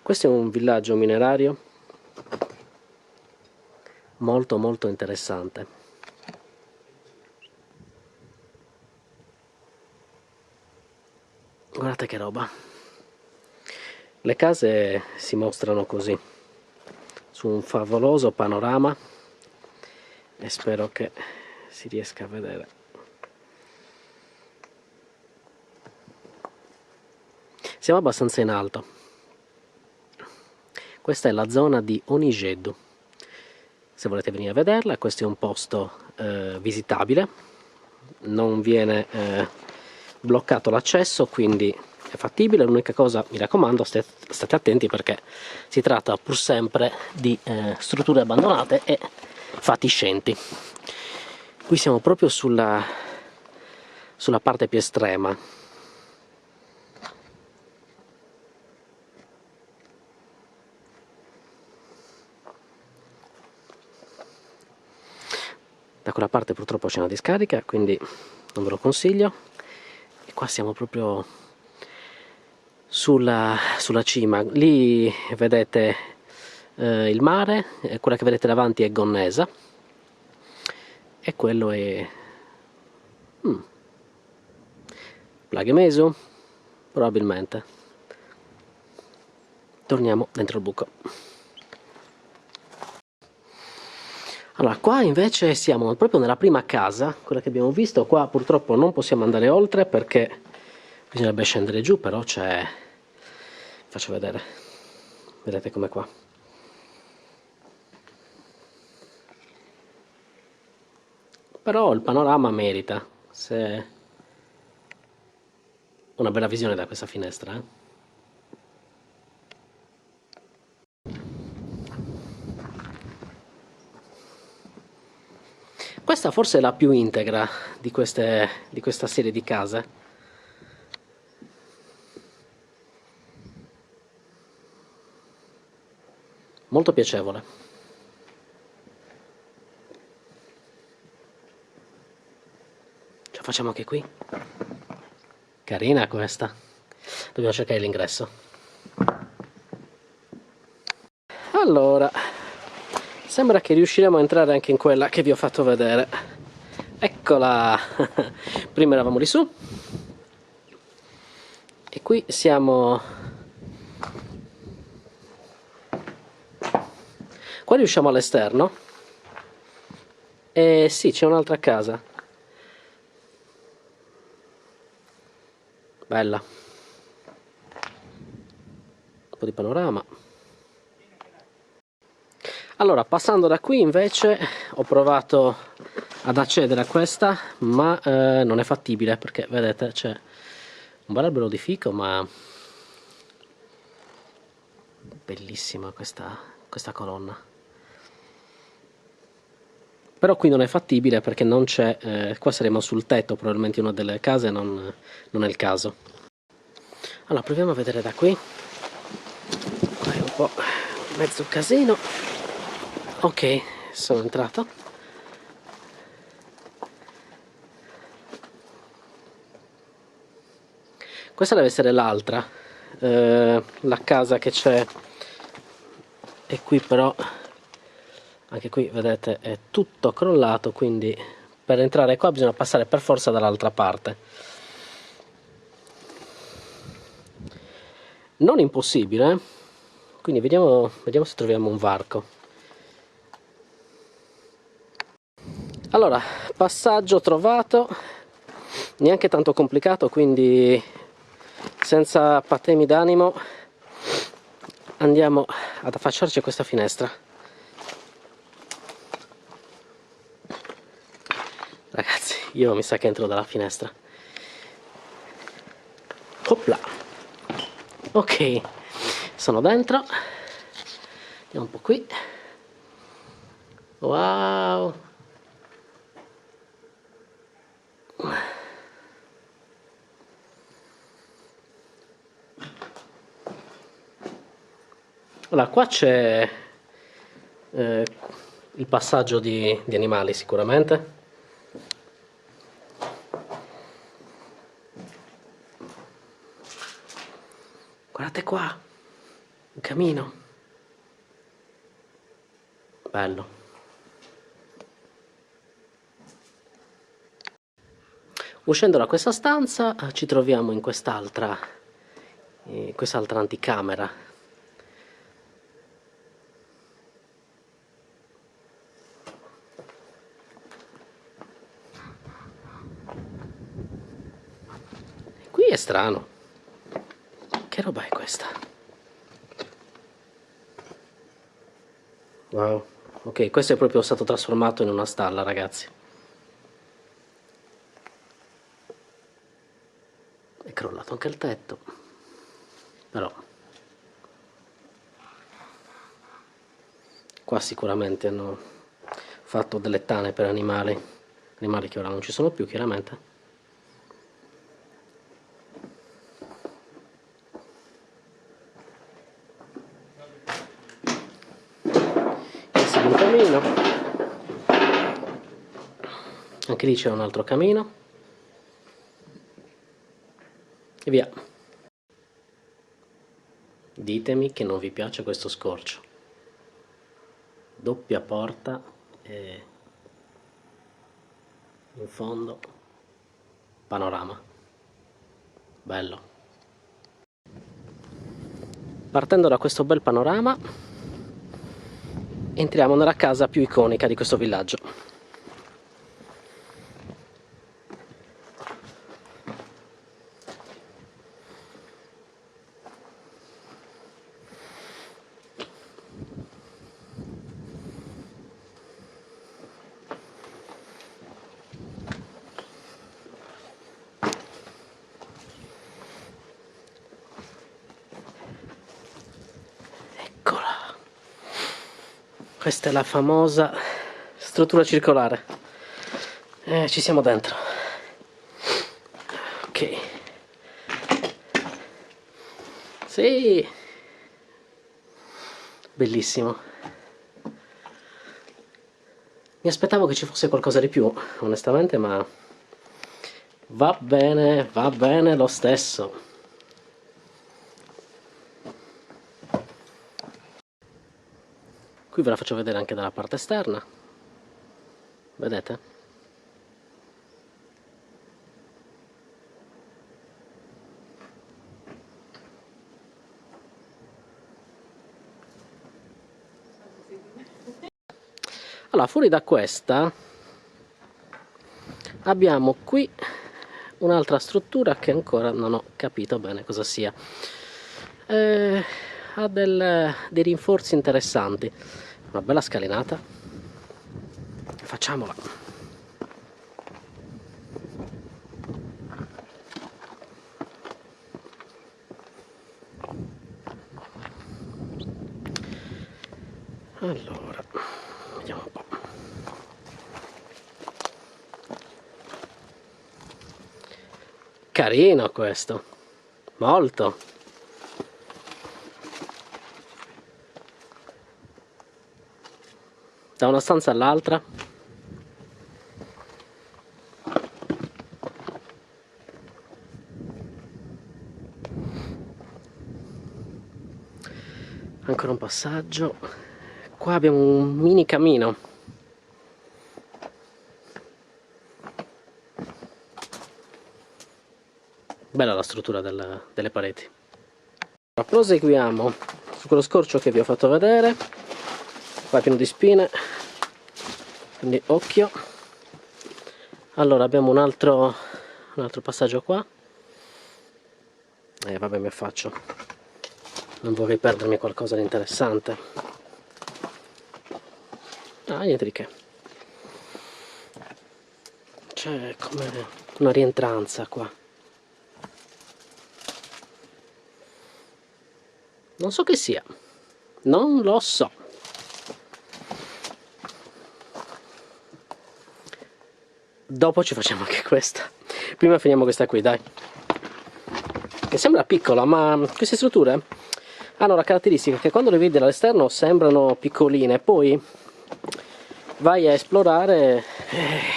Questo è un villaggio minerario molto molto interessante. Guardate che roba. Le case si mostrano così, su un favoloso panorama, e spero che si riesca a vedere. Siamo abbastanza in alto. Questa è la zona di Onijedu. Se volete venire a vederla, questo è un posto visitabile, non viene bloccato l'accesso, quindi è fattibile. L'unica cosa, mi raccomando, state attenti perché si tratta pur sempre di strutture abbandonate e fatiscenti. Qui siamo proprio sulla parte più estrema. Da quella parte purtroppo c'è una discarica, quindi non ve lo consiglio. E qua siamo proprio sulla cima. Lì vedete il mare, quella che vedete davanti è Gonnesa, e quello è Plaghemesu? Probabilmente. Torniamo dentro il buco. Allora, qua invece siamo proprio nella prima casa, quella che abbiamo visto. Qua purtroppo non possiamo andare oltre perché bisognerebbe scendere giù, però c'è... faccio vedere. Vedete com'è qua. Però il panorama merita, se... una bella visione da questa finestra, eh? Questa forse è la più integra di questa serie di case. Molto piacevole. Ce la facciamo anche qui. Carina questa. Dobbiamo cercare l'ingresso. Allora, sembra che riusciremo a entrare anche in quella che vi ho fatto vedere. Eccola! Prima eravamo lì su. E qui siamo... Qua riusciamo all'esterno. E sì, c'è un'altra casa. Bella. Un po' di panorama. Allora, passando da qui invece ho provato ad accedere a questa, ma non è fattibile perché vedete c'è un bel albero di fico, ma bellissima questa colonna. Però qui non è fattibile perché non c'è, qua saremo sul tetto probabilmente in una delle case, non è il caso. Allora proviamo a vedere da qui. Qua è un po' mezzo casino. Ok, sono entrato. Questa deve essere l'altra, la casa che c'è è qui, però anche qui vedete è tutto crollato, quindi per entrare qua bisogna passare per forza dall'altra parte. Non impossibile, quindi vediamo se troviamo un varco. Allora, passaggio trovato, neanche tanto complicato, quindi senza patemi d'animo andiamo ad affacciarci a questa finestra. Ragazzi, io mi sa che entro dalla finestra. Opla. Ok, sono dentro. Andiamo un po' qui. Wow. Allora, qua c'è il passaggio di animali sicuramente. Guardate qua, Un camino. Bello. Uscendo da questa stanza ci troviamo in quest'altra anticamera. Qui è strano. Che roba è questa? Wow. Ok, questo è proprio stato trasformato in una stalla, ragazzi. È crollato anche il tetto. Però qua sicuramente hanno fatto delle tane per animali che ora non ci sono più, chiaramente. Un camino, anche lì c'è un altro camino e via. Ditemi che non vi piace questo scorcio. Doppia porta e in fondo panorama bello. Partendo da questo bel panorama entriamo nella casa più iconica di questo villaggio. Eccola. Questa è la famosa struttura circolare. Ci siamo dentro. Ok. Sì. Bellissimo. Mi aspettavo che ci fosse qualcosa di più, onestamente, ma va bene lo stesso. Qui ve la faccio vedere anche dalla parte esterna. Vedete? Allora, fuori da questa abbiamo qui un'altra struttura che ancora non ho capito bene cosa sia. Ha dei rinforzi interessanti. Una bella scalinata. Facciamola. Allora, vediamo un po'. Carino questo, molto. Da una stanza all'altra. Ancora un passaggio. Qua abbiamo un mini camino. Bella la struttura delle pareti. Proseguiamo su quello scorcio che vi ho fatto vedere. Qua è pieno di spine, quindi occhio. Allora abbiamo un altro passaggio qua. Vabbè, mi affaccio. Non vorrei perdermi qualcosa di interessante. Ah, niente di che. C'è come una rientranza qua. Non so che sia. Non lo so. Dopo ci facciamo anche questa. Prima finiamo questa qui, dai. Che sembra piccola, ma queste strutture hanno la caratteristica che quando le vedi dall'esterno sembrano piccoline, poi vai a esplorare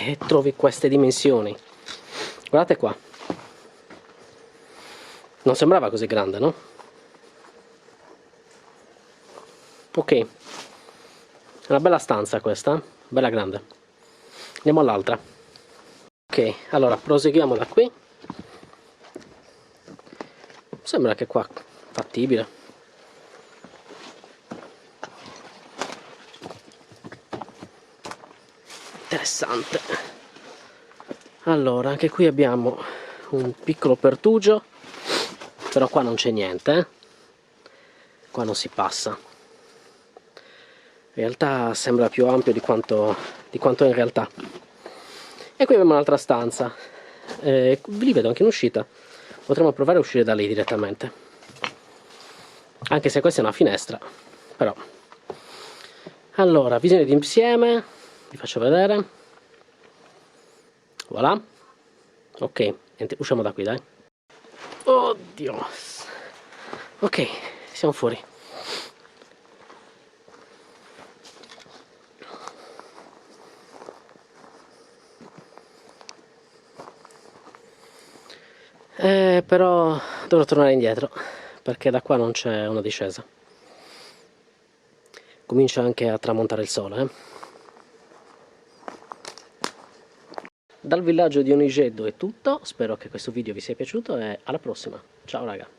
e trovi queste dimensioni. Guardate qua. Non sembrava così grande, no? Ok, una bella stanza questa, bella grande. Andiamo all'altra. Ok, allora proseguiamo da qui. Sembra che qua fattibile. Interessante. Allora, anche qui abbiamo un piccolo pertugio, però qua non c'è niente, eh? Qua non si passa. In realtà sembra più ampio di quanto è in realtà. E qui abbiamo un'altra stanza. Li vedo anche in uscita. Potremmo provare a uscire da lì direttamente. Anche se questa è una finestra, però. Allora, visione d'insieme, vi faccio vedere. Voilà. Ok, usciamo da qui, dai. Oddio. Ok, siamo fuori. Però dovrò tornare indietro, perché da qua non c'è una discesa. Comincia anche a tramontare il sole, eh. Dal villaggio di Onigeddo è tutto, spero che questo video vi sia piaciuto e alla prossima. Ciao raga!